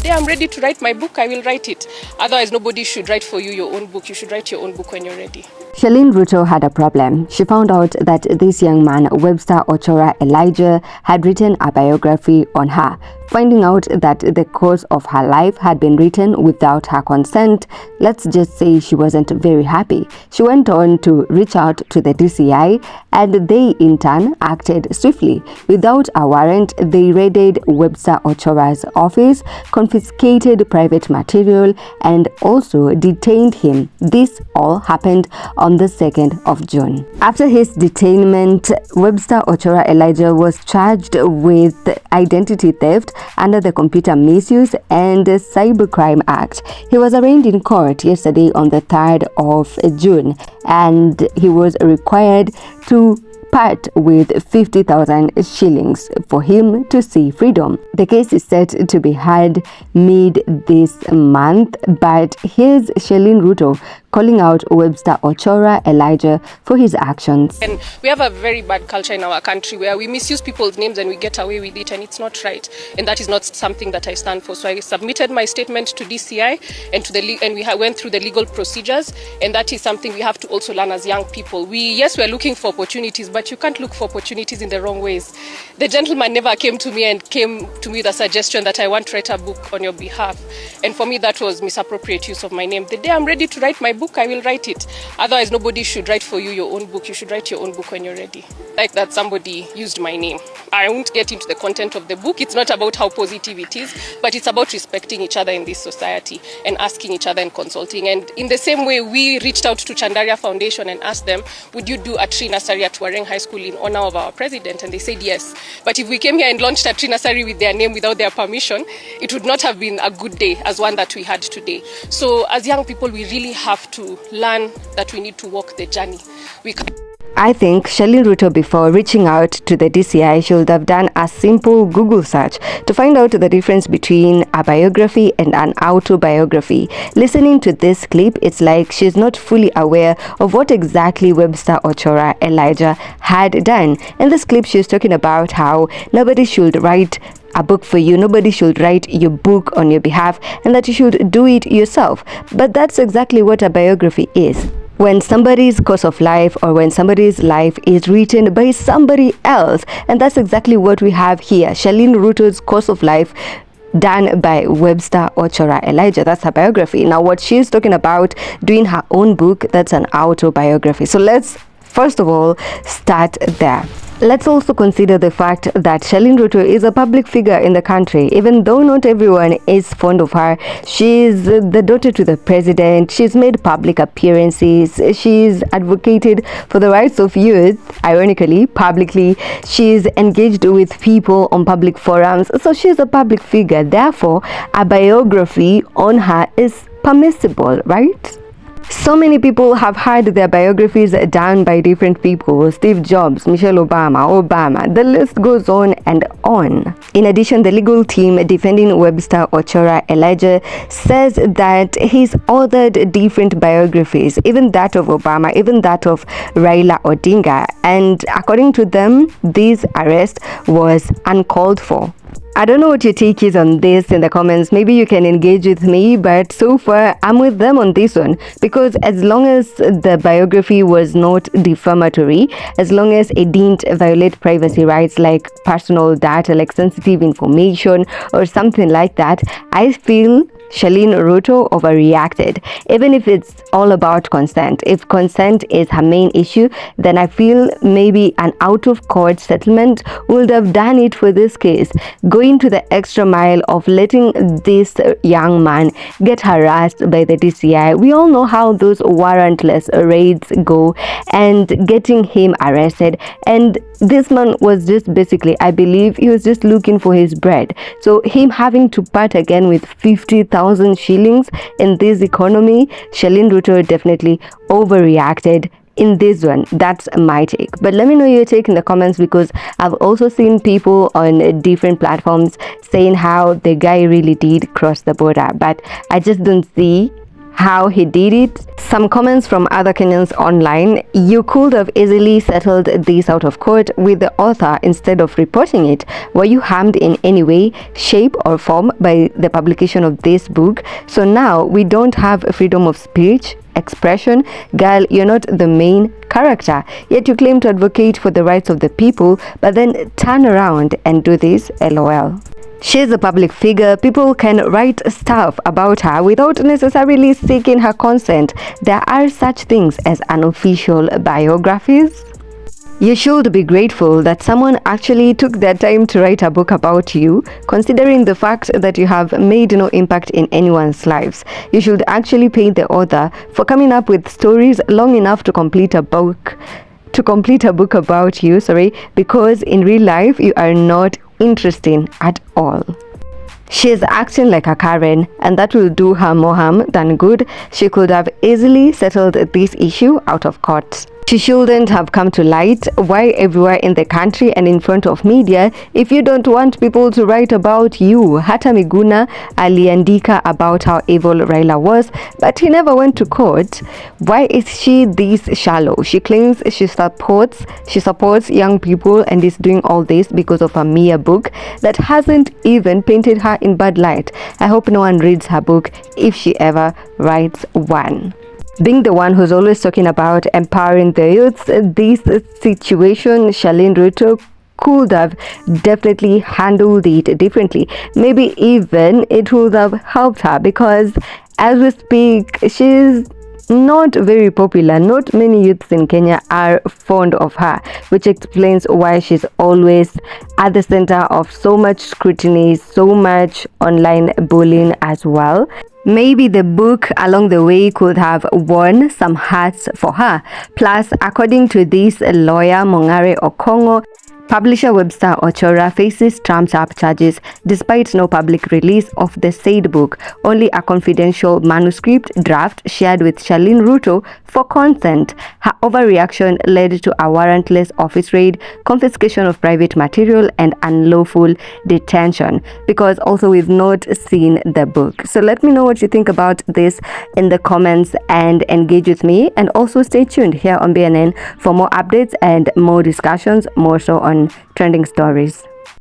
day I'm ready to write my book, I will write it. Otherwise, nobody should write for you your own book. You should write your own book when you're ready. Charlene Ruto had a problem. She found out that this young man, Webster Ochoa Elija, had written a biography on her. Finding out that the course of her life had been written without her consent, let's just say she wasn't very happy. She went on to reach out to the DCI, and they in turn acted swiftly. Without a warrant, they raided Webster Ochoa's office, confiscated private material, and also detained him. This all happened on the 2nd of June. After his detainment, Webster Ochoa Elija was charged with identity theft under the Computer Misuse and Cybercrime Act. He was arraigned in court yesterday on the 3rd of June, and he was required to part with 50,000 shillings for him to see freedom. The case is set to be heard mid this month, but here's Charlene Ruto calling out Webster Ochoa Elija for his actions. And we have a very bad culture in our country where we misuse people's names and we get away with it, and it's not right. And that is not something that I stand for. So I submitted my statement to DCI and we went through the legal procedures, and that is something we have to also learn as young people. Yes, we're looking for opportunities, but you can't look for opportunities in the wrong ways. The gentleman never came to me with a suggestion that I want to write a book on your behalf. And for me, that was misappropriate use of my name. The day I'm ready to write my book, I will write it. Otherwise, nobody should write for you your own book. You should write your own book when you're ready. Like that somebody used my name. I won't get into the content of the book. It's not about how positive it is, but it's about respecting each other in this society and asking each other and consulting. And in the same way, we reached out to Chandaria Foundation and asked them, would you do a tree nursery at Wareng High School in honor of our president? And they said yes. But if we came here and launched a tree nursery with their name without their permission, it would not have been a good day as one that we had today. So as young people, we really have to learn that we need to walk the journey. I think Charlene Ruto, before reaching out to the DCI, should have done a simple Google search to find out the difference between a biography and an autobiography. Listening to this clip, it's like she's not fully aware of what exactly Webster Ochoa Elija had done. In this clip, she's talking about how nobody should write a book for you, nobody should write your book on your behalf, and that you should do it yourself. But that's exactly what a biography is. When somebody's course of life or when somebody's life is written by somebody else, and that's exactly what we have here. Charlene Ruto's course of life done by Webster Ochoa Elija. That's her biography. Now what she's talking about doing her own book, that's an autobiography. So let's first of all start there. Let's also consider the fact that Charlene Ruto is a public figure in the country. Even though not everyone is fond of her, she's the daughter to the president. She's made public appearances. She's advocated for the rights of youth, ironically, publicly. She's engaged with people on public forums. So she's a public figure. Therefore, a biography on her is permissible, right? So many people have had their biographies done by different people: Steve Jobs, Michelle Obama, the list goes on and on. In addition, the legal team defending Webster Ochoa Elija says that he's authored different biographies, even that of Obama, even that of Raila Odinga, and according to them, this arrest was uncalled for. I don't know what your take is on this in the comments. Maybe you can engage with me, but so far I'm with them on this one, because as long as the biography was not defamatory, as long as it didn't violate privacy rights like personal data, like sensitive information or something like that, I feel Charlene Ruto overreacted. Even if it's all about consent, if consent is her main issue, then I feel maybe an out-of-court settlement would have done it for this case. Going to the extra mile of letting this young man get harassed by the DCI. We all know how those warrantless raids go, and getting him arrested. And this man was just basically, I believe, he was just looking for his bread. So him having to part again with 50,000 shillings in this economy, Charlene Ruto definitely overreacted in this one. That's my take. But let me know your take in the comments, because I've also seen people on different platforms saying how the guy really did cross the border, but I just don't see how he did it. Some comments from other Kenyans online: you could have easily settled this out of court with the author instead of reporting it. Were you harmed in any way, shape, or form by the publication of this book? So now we don't have freedom of speech, expression. Girl, you're not the main character, yet you claim to advocate for the rights of the people, but then turn around and do this. LOL. She's a public figure. People can write stuff about her without necessarily seeking her consent. There are such things as unofficial biographies. You should be grateful that someone actually took their time to write a book about you, considering the fact that you have made no impact in anyone's lives. You should actually pay the author for coming up with stories long enough to complete a book about you, because in real life you are not interesting at all. She's acting like a Karen, and that will do her more harm than good. She could have easily settled this issue out of court. She shouldn't have come to light. Why everywhere in the country and in front of media if you don't want people to write about you? Hata Miguna aliandika about how evil Raila was, but he never went to court. Why is she this shallow? She claims she supports young people and is doing all this because of a mere book that hasn't even painted her in bad light. I hope no one reads her book if she ever writes one. Being the one who's always talking about empowering the youth, this situation, Charlene Ruto could have definitely handled it differently. Maybe even it would have helped her, because as we speak, she's not very popular. Not many youths in Kenya are fond of her, which explains why she's always at the center of so much scrutiny, so much online bullying as well. Maybe the book along the way could have won some hearts for her. Plus, according to this lawyer, Mongare Okongo, publisher Webster Ochora faces trumped-up charges despite no public release of the said book, only a confidential manuscript draft shared with Charlene Ruto for consent. Her overreaction led to a warrantless office raid, confiscation of private material, and unlawful detention, because also we've not seen the book. So let me know what you think about this in the comments and engage with me, and also stay tuned here on BNN for more updates and more discussions, more so on trending stories.